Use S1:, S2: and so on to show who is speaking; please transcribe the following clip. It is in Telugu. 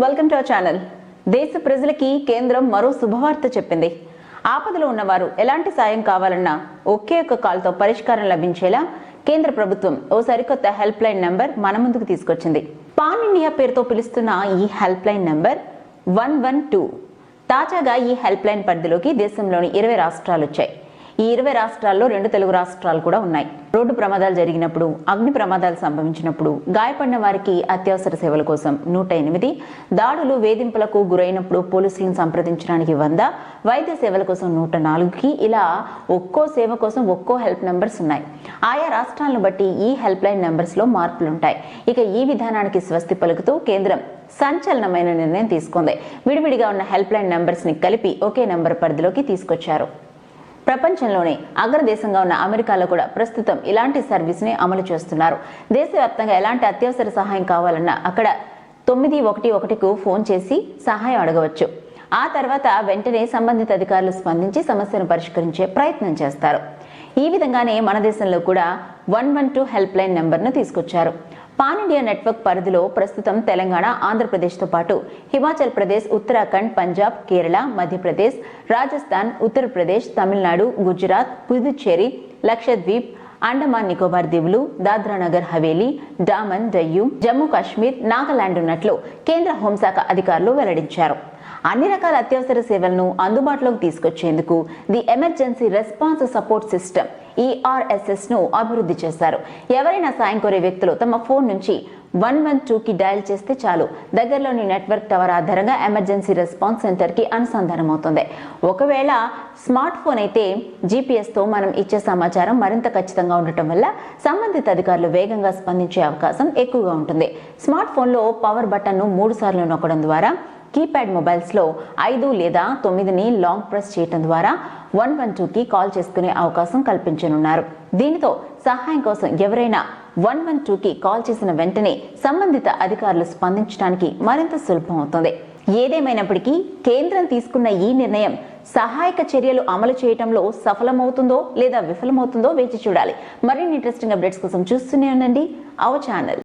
S1: Welcome to our channel. దేశ ప్రజలకి కేంద్రం మరో శుభవార్త చెప్పింది. ఆపదలో ఉన్నవారు ఎలాంటి సాయం కావాలన్నా ఒకే ఒక్క కాల్తో పరిష్కారం లభించేలా కేంద్ర ప్రభుత్వం ఓ సరికొత్త హెల్ప్ లైన్ నంబర్ మన ముందుకు తీసుకొచ్చింది. పాన్ ఇండియా పేరుతో పిలుస్తున్న ఈ హెల్ప్ లైన్ నంబర్ 112. తాజాగా ఈ హెల్ప్ లైన్ పరిధిలోకి దేశంలోని 20 రాష్ట్రాలు వచ్చాయి. ఈ 20 రాష్ట్రాల్లో 2 తెలుగు రాష్ట్రాలు కూడా ఉన్నాయి. రోడ్డు ప్రమాదాలు జరిగినప్పుడు, అగ్ని ప్రమాదాలు సంభవించినప్పుడు, గాయపడిన వారికి అత్యవసర సేవల కోసం 108, దాడులు వేధింపులకు గురైనప్పుడు పోలీసులను సంప్రదించడానికి 100, వైద్య సేవల కోసం 104కి ఇలా ఒక్కో సేవ కోసం ఒక్కో హెల్ప్ నంబర్స్ ఉన్నాయి. ఆయా రాష్ట్రాలను బట్టి ఈ హెల్ప్ లైన్ నంబర్స్ లో మార్పులుంటాయి. ఇక ఈ విధానానికి స్వస్తి పలుకుతూ కేంద్రం సంచలనమైన నిర్ణయం తీసుకుంది. విడివిడిగా ఉన్న హెల్ప్ లైన్ నంబర్స్ ని కలిపి ఒకే నంబర్ పరిధిలోకి తీసుకొచ్చారు. ప్రపంచంలోనే అగ్రదేశంగా ఉన్న అమెరికాలో కూడా ప్రస్తుతం ఇలాంటి సర్వీస్ ని అమలు చేస్తున్నారు. దేశవ్యాప్తంగా ఎలాంటి అత్యవసర సహాయం కావాలన్నా అక్కడ 911కు ఫోన్ చేసి సహాయం అడగవచ్చు. ఆ తర్వాత వెంటనే సంబంధిత అధికారులు స్పందించి సమస్యను పరిష్కరించే ప్రయత్నం చేస్తారు. ఈ విధంగానే మన దేశంలో కూడా 112 హెల్ప్ లైన్ నెంబర్ను తీసుకొచ్చారు. పాన్ ఇండియా నెట్వర్క్ పరిధిలో ప్రస్తుతం తెలంగాణ, ఆంధ్రప్రదేశ్తో పాటు హిమాచల్ ప్రదేశ్, ఉత్తరాఖండ్, పంజాబ్, కేరళ, మధ్యప్రదేశ్, రాజస్థాన్, ఉత్తరప్రదేశ్, తమిళనాడు, గుజరాత్, పుదుచ్చేరి, లక్షద్వీప్, అండమాన్ నికోబార్ దీవులు, దాద్రా నగర్ హవేలీ, డామన్, డయ్యూ, జమ్మూ కాశ్మీర్, నాగాలాండ్ ఉన్నట్లు కేంద్ర హోంశాఖ అధికారులు వెల్లడించారు. అన్ని రకాల అత్యవసర సేవలను అందుబాటులోకి తీసుకొచ్చేందుకు the emergency response support system ERSS ను అభివృద్ధి చేశారు. ఎవరైనా సాయం కోరే వ్యక్తులు తమ ఫోన్ నుంచి 112కి డయల్ చేస్తే చాలు, దగ్గరలోని నెట్వర్క్ టవర్ ఆధారంగా ఎమర్జెన్సీ రెస్పాన్స్ సెంటర్ కి అనుసంధానం అవుతుంది. ఒకవేళ స్మార్ట్ ఫోన్ అయితే GPS తో మనం ఇచ్చే సమాచారం మరింత ఖచ్చితంగా ఉండటం వల్ల సంబంధిత అధికారులు వేగంగా స్పందించే అవకాశం ఎక్కువగా ఉంటుంది. స్మార్ట్ ఫోన్ లో పవర్ బటన్ ను 3 సార్లు నొక్కడం ద్వారా, కీప్యాడ్ మొబైల్స్ లో 5 లేదా 9ని లాంగ్ ప్రెస్ చేయడం ద్వారా 112కి కాల్ చేసుకునే అవకాశం కల్పించనున్నారు. దీనితో సహాయం కోసం ఎవరైనా 112కి కాల్ చేసిన వెంటనే సంబంధిత అధికారులు స్పందించడానికి మరింత సులభం అవుతుంది. ఏదేమైనప్పటికీ కేంద్రం తీసుకున్న ఈ నిర్ణయం సహాయక చర్యలు అమలు చేయడంలో సఫలమవుతుందో లేదా విఫలమవుతుందో వేచి చూడాలి. మరిన్ని ఇంట్రెస్టింగ్ అప్డేట్స్ కోసం చూస్తూనే ఉండండి అవర్ ఛానల్.